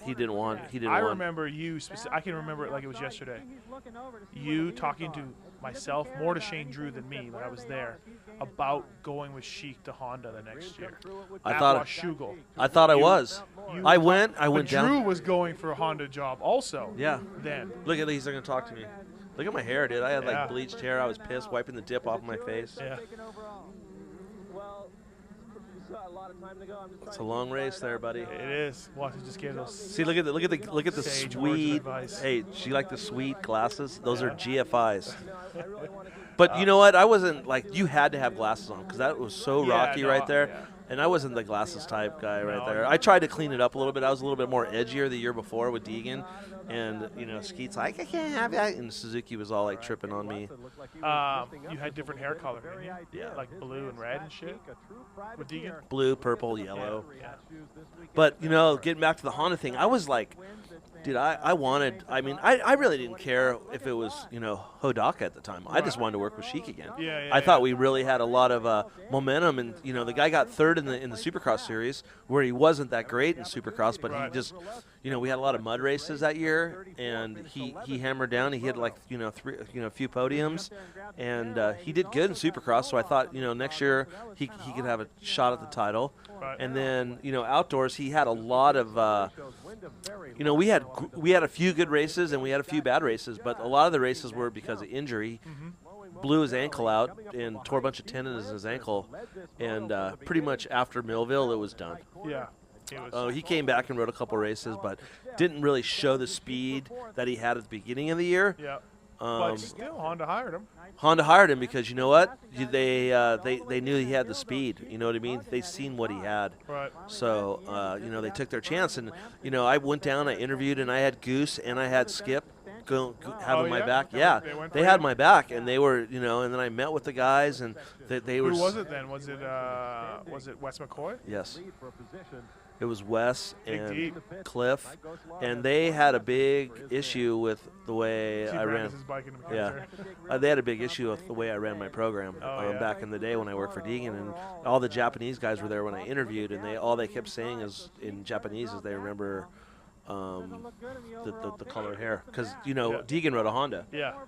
He didn't want. I remember you. I can remember it like it was yesterday. You talking to myself, more to Shane Drew than me, but I was there, about going with Sheik to Honda the next year. I thought I was. I went down. Drew was going for a Honda job also. Yeah. Then. Look at these. They're gonna talk to me. Look at my hair, dude. I had like bleached hair. I was pissed, wiping the dip off my face. Yeah. It's a long race there, buddy. It is. Watch it just give those. See, look at the sweet. Hey, she like the sweet glasses? Those are GFIs. But you know what? I wasn't like, you had to have glasses on because that was so rocky right there. Yeah. And I wasn't the glasses type guy right there. I tried to clean it up a little bit. I was a little bit more edgier the year before with Deegan. And, Skeet's like, I can't have that. And Suzuki was all like tripping on me. You had different hair color, didn't you? Yeah. Like blue and red and shit with Deegan? Blue, purple, yellow. Yeah. But, getting back to the Honda thing, I was like, dude, I really didn't care if it was, Hodaka at the time. I just wanted to work with Sheik again. I thought we really had a lot of momentum, and, the guy got third in the Supercross series, where he wasn't that great in Supercross, but he just, we had a lot of mud races that year, and he hammered down. He hit like, a few podiums, and he did good in Supercross, so I thought, next year he could have a shot at the title. And then, outdoors, he had a lot of, we had a few good races and we had a few bad races, but a lot of the races were because of injury. Blew his ankle out and tore a bunch of tendons in his ankle, and pretty much after Millville, it was done. Yeah. He came back and rode a couple races, but didn't really show the speed that he had at the beginning of the year. Yeah. But still, Honda hired him. Honda hired him because, you know what? They knew he had the speed. You know what I mean? They seen what he had. Right. So, they took their chance. And, I went down, I interviewed, and I had Goose and I had Skip having my back. Yeah, they had my back, and they were, and then I met with the guys, and they were. Who was it then? Was it Wes McCoy? Yes. It was Wes and Cliff, and they had a big issue with the way I ran. They had a big issue with the way I ran my program back in the day when I worked for Deegan, and all the Japanese guys were there when I interviewed, and all they kept saying is in Japanese is they remember the color hair, because Deegan rode a Honda,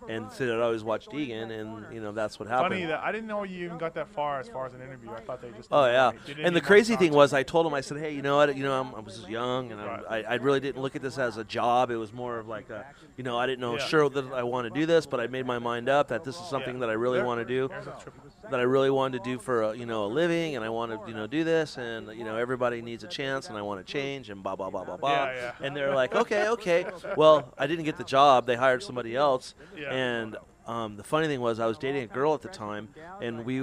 and so I'd always watch Deegan, and that's what happened. Funny that I didn't know you even got that far as an interview. I thought they just. Oh yeah, and the crazy thing was, I told him, I said, hey, you know what, I was young, and I really didn't look at this as a job. It was more of like a, I didn't know sure that I want to do this, but I made my mind up that this is something that I really want to do, that I really wanted to do for a living, and I want to do this, and everybody needs a chance, and I want to change, and blah blah blah blah blah. And they're like, okay. Well, I didn't get the job. They hired somebody else. And the funny thing was, I was dating a girl at the time, and it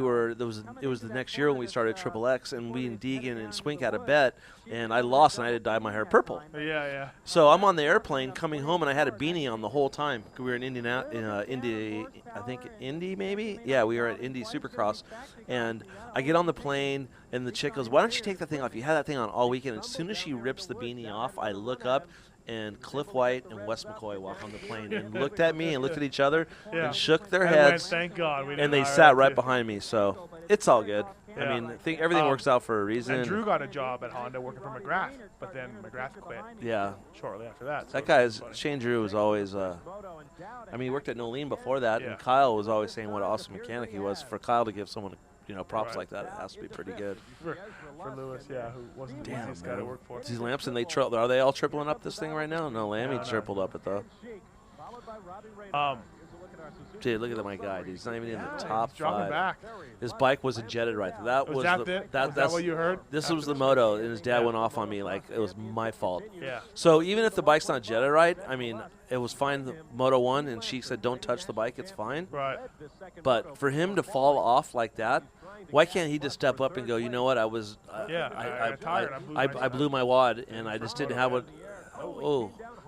was the next year when we started XXX, and we and Deegan and Swink had a bet, and I lost, and I had to dye my hair purple. Yeah. So I'm on the airplane coming home, and I had a beanie on the whole time. We were in Indy, maybe? Yeah, we were at Indy Supercross, and I get on the plane, and the chick goes, why don't you take that thing off? You had that thing on all weekend. As soon as she rips the beanie off, I look up, and Cliff White and Wes McCoy walk on the plane and looked at me and looked at each other and shook their heads. Thank God we didn't and they sat right behind me. So it's all good. Yeah. I mean, I think everything works out for a reason. And Drew got a job at Honda working for McGrath, but then McGrath quit. Yeah. Shortly after that. That guy's Shane Drew was always. I mean, he worked at Nolene before that, and Kyle was always saying what an awesome mechanic he was. For Kyle to give someone, props like that, it has to be pretty good. For Lewis, who wasn't the easiest guy to work for. These Lamson, are they all tripling up this thing right now? No, Lammy tripled up it though. Dude, look at my guy. Dude. He's not even in the top 5. Back. His bike wasn't jetted right. That was that what you heard? This was the moto, and his dad went off on me like it was my fault. Yeah. So even if the bike's not jetted right, I mean, it was fine. The Moto 1, and she said, "Don't touch the bike. It's fine." Right. But for him to fall off like that, why can't he just step up and go? You know what? I was. I blew my wad, and I just didn't have what.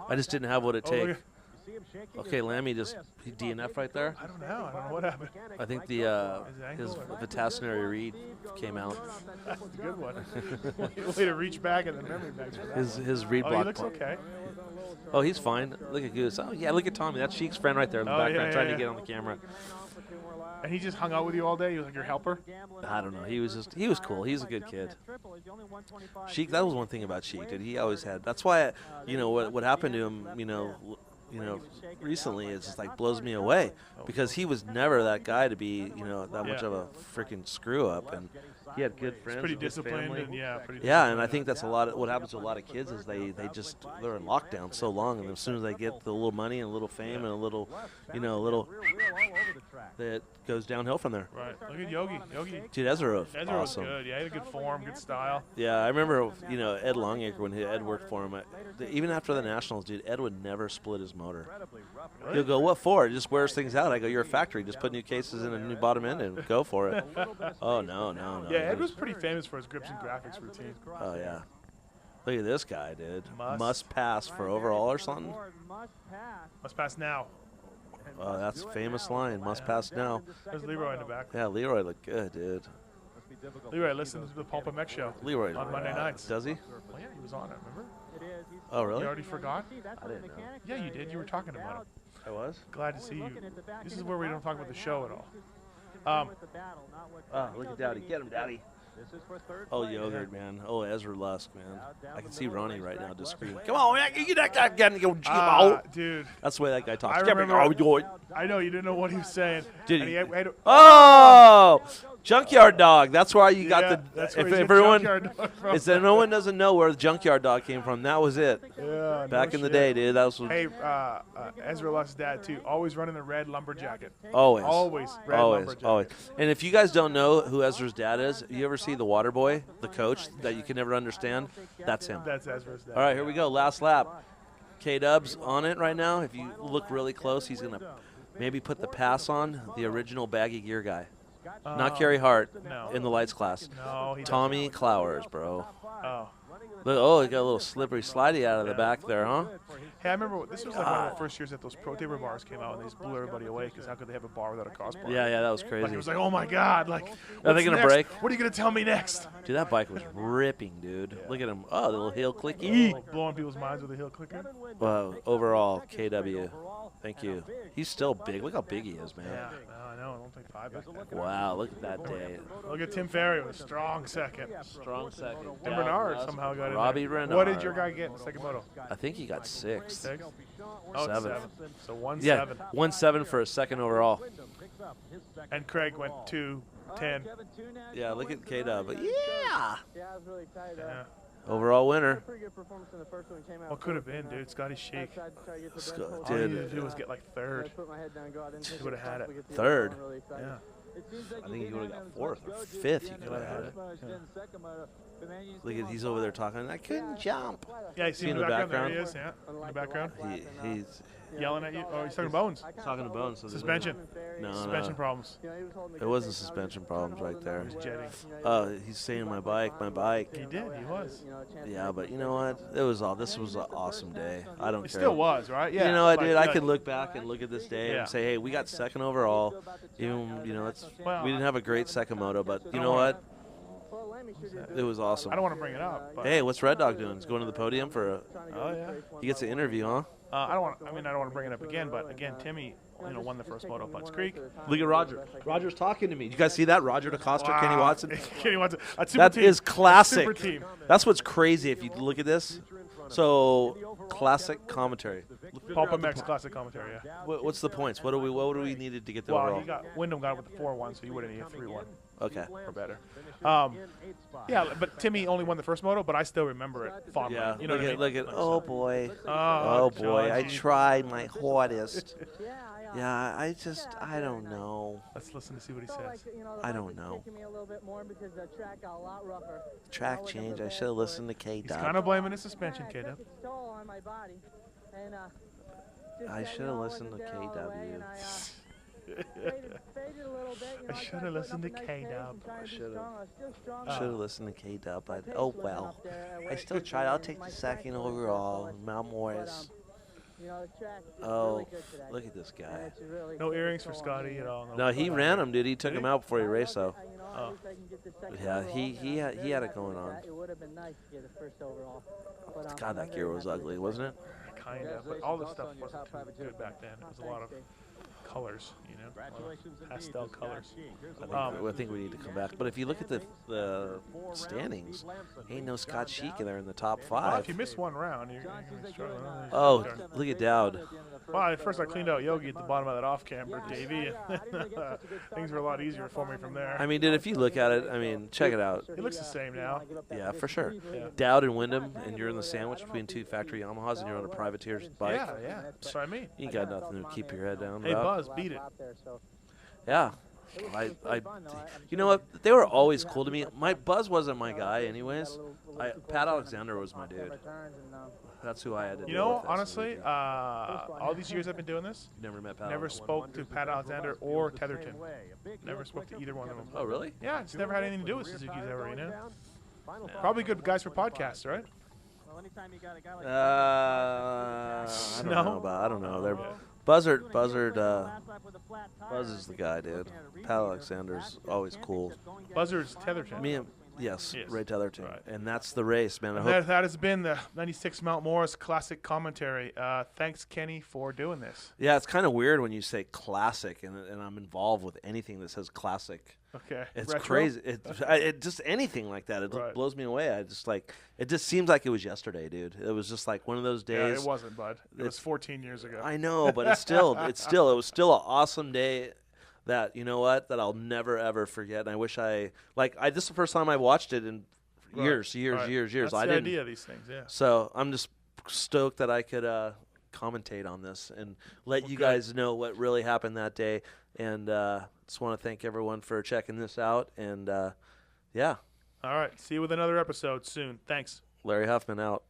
I just didn't have what it takes. Okay, Lammy he DNF right there. I don't know what happened. I think his Vitacinary read came out. That's a good one. Way to reach back in the memory banks for that. His read block. He looks okay. Oh, he's fine. Look at Goose. Oh yeah, look at Tommy. That's Sheik's friend right there in the background, trying to get on the camera. And he just hung out with you all day. He was like your helper. I don't know. He was cool. He's a good kid. Sheik. That was one thing about Sheik. He always had. That's why what happened to him. Recently it just like blows me away because he was never that guy to be that much of a freaking screw up, and he had good friends. Pretty disciplined, and and I think that's a lot of what happens to a lot of kids is they're in lockdown so long, and as soon as they get the little money and a little fame and a little that goes downhill from there. Right. Look at Yogi. Dude, Ezra was awesome. good. Yeah, he had a good form, good style. Yeah, I remember Ed Longacre when Ed worked for him. Even after the Nationals, dude, Ed would never split his motor. Really? He'll go, "What for?" It just wears things out. I go, "You're a factory. Just put new cases in a new bottom end and go for it." Oh no. Yeah, Ed was pretty famous for his grips and graphics routine. Oh yeah. Look at this guy, dude. Must pass for overall or something. Must pass now. Oh, that's a famous line. Must pass now. There's Leroy in the back. Yeah, Leroy looked good, dude. Leroy listens to the PulpMX show. Leroy on Monday nights. Does he? Well, yeah, he was on it. Remember? Oh, really? You already forgot? I didn't know. Yeah, you did. You were talking about him. I was? Glad to see you. This is where we don't talk about the show at all. Look at Dowdy. Get him, Dowdy. Oh, Yogurt, man. Oh, Ezra Lusk, man. I can see Ronnie right now just screaming, "Come on, man, get that guy again." Dude. That's the way that guy talks. I know, you didn't know what he was saying. Did he? Junkyard Dog. That's why you got the. If everyone, no one doesn't know where the Junkyard Dog came from, that was it. Yeah. Back in the day, dude. That was. Hey, Ezra Lusk's dad too. Always running the red lumber jacket. Always. Red lumber jacket. Always. And if you guys don't know who Ezra's dad is, you ever see the Water Boy, the coach that you can never understand? That's him. That's Ezra's dad. All right, here we go. Last lap. K-Dub's on it right now. If you look really close, he's gonna maybe put the pass on the original baggy gear guy. Not Kerry Hart in the lights class. No, Tommy Clowers, bro. Oh. Look, he got a little slippery slidey out of the back there, huh? Hey, I remember this was like one of the first years that those Pro Taper bars came out and they just blew everybody away because how could they have a bar without a crossbar? Yeah, that was crazy. Like, it was like, oh my God, like, are they gonna break? What are you gonna tell me next? Dude, that bike was ripping, dude. Look at him. Oh, the little heel clicky. Blowing people's minds with a heel clicker. Overall, KW. Thank you. He's still big. Look how big he is, man. Yeah, I know. I don't think 5 back then. Wow, look at that day. Look at Tim Ferry with a strong second. Strong second. And Bernard somehow got in Robbie there. Renard. What did your guy get in second moto? I think he got 6th. 6? Oh, 7th. So 1-7. Yeah, 1-7 for a second overall. And Craig went 2-10. Yeah, look at K-Dub. Yeah. Yeah. Overall winner. What could have been, dude? Scotty Sheik. Dude. All he needed to do was get like 3rd. He would have had it. 3rd? Yeah. I think he would have got 4th or 5th. He could have had it. Yeah. Look at he's over there talking. I couldn't jump. Yeah, you see in the background? There he is, yeah. In the background. He's yelling at you. Oh, he's talking to Bones. Talking to Bones. So suspension. Suspension problems. It wasn't suspension problems right there. He's jetting. He's saying my bike. He did. He was. Yeah, but you know what? This was an awesome day. I don't care. It still was, right? Yeah. You know what, dude? I could look back and look at this day and say, hey, we got 2nd overall. Even we didn't have a great second moto, but you know what? It was awesome. I don't want to bring it up. But Hey, what's Red Dog doing? He's going to the podium for a. Oh yeah. He gets an interview, huh? I don't want to bring it up again, but again, Timmy, won the first moto at Butts Creek. Look at Roger. Roger's talking to me. You guys see that? Roger DaCosta, Wow. Kenny Watson. Kenny Watson. That is classic. Super team. That's what's crazy if you look at this. So, classic commentary. PulpMX classic commentary. Yeah. What's the points? What do we needed to get the Well, overall? Wyndham got it with the 4-1, so you would have needed 3-1. Okay. Or better. Yeah, but Timmy only won the first moto, but I still remember it fondly. Yeah. You know what I mean? Look at, oh boy. Oh, boy. I John, tried my hardest. Yeah, I don't know. Let's listen to see what he says. I don't know. Track change. I should have listened to He's K-Dub. kind of blaming his suspension, kid. I should have listened to KW. I should have listened to K-Dub. I should have listened to K-Dub. Oh, well. I still tried. I'll take the second overall. Mount Morris. Oh, look at this guy. No earrings for Scotty at all. No, he ran him, dude. He took him out before he raced, though. Oh. Yeah, he had it going on. God, that gear was ugly, wasn't it? Kind of, but all this stuff wasn't too good back then. It was a lot of colors, a lot of pastel colors. I think we need to come back. But if you look at the standings, ain't no Scott Sheik in there in the top Well, 5. if you miss one round, you're going to be struggling. Oh, look at Dowd. Well, at first I cleaned out Yogi at the bottom of that off-camber, Davey. Things were a lot easier for me from there. I mean, dude, if you look at it, I mean, check it out. It looks the same now. Yeah, for sure. Yeah. Dowd and Wyndham, and you're in the sandwich between 2 factory Yamahas, and you're on a privateer's bike. Yeah, that's what I mean. You got nothing to keep your head down Hey, about. Buzz, beat it. Yeah. You know what? They were always cool to me. My Buzz wasn't my guy, anyways. Pat Alexander was my dude. That's who I had to You deal know, with. honestly, all these years I've been doing this, Never met Pat. never spoke to Pat Alexander or Tetherton. Never spoke to either one of them. Oh, really? Yeah, it's never had anything to do with Suzuki's ever, Probably good guys for podcasts, right? I don't know. They're Buzzard. Buzz is the guy, dude. Pat Alexander's always cool. Buzzard's Tetherton. Yes, Yes. Ray Tetherton. Right. And that's the race, man. I And hope that has been the 96 Mount Morris Classic Commentary. Thanks, Kenny, for doing this. Yeah, it's kind of weird when you say classic, and I'm involved with anything that says classic. Okay. It's Retro? crazy. It just anything like that. It Right. blows me away. It just seems like it was yesterday, dude. It was just like one of those Yeah, days. it wasn't, bud. It was 14 years ago. I know, but it was still an awesome day. That that I'll never ever forget. And I wish this is the first time I watched it in years. That's I the didn't. idea of these things, yeah. So I'm just stoked that I could commentate on this and let you guys know what really happened that day. And just want to thank everyone for checking this out. And yeah, All right. See you with another episode soon. Thanks. Larry Huffman out.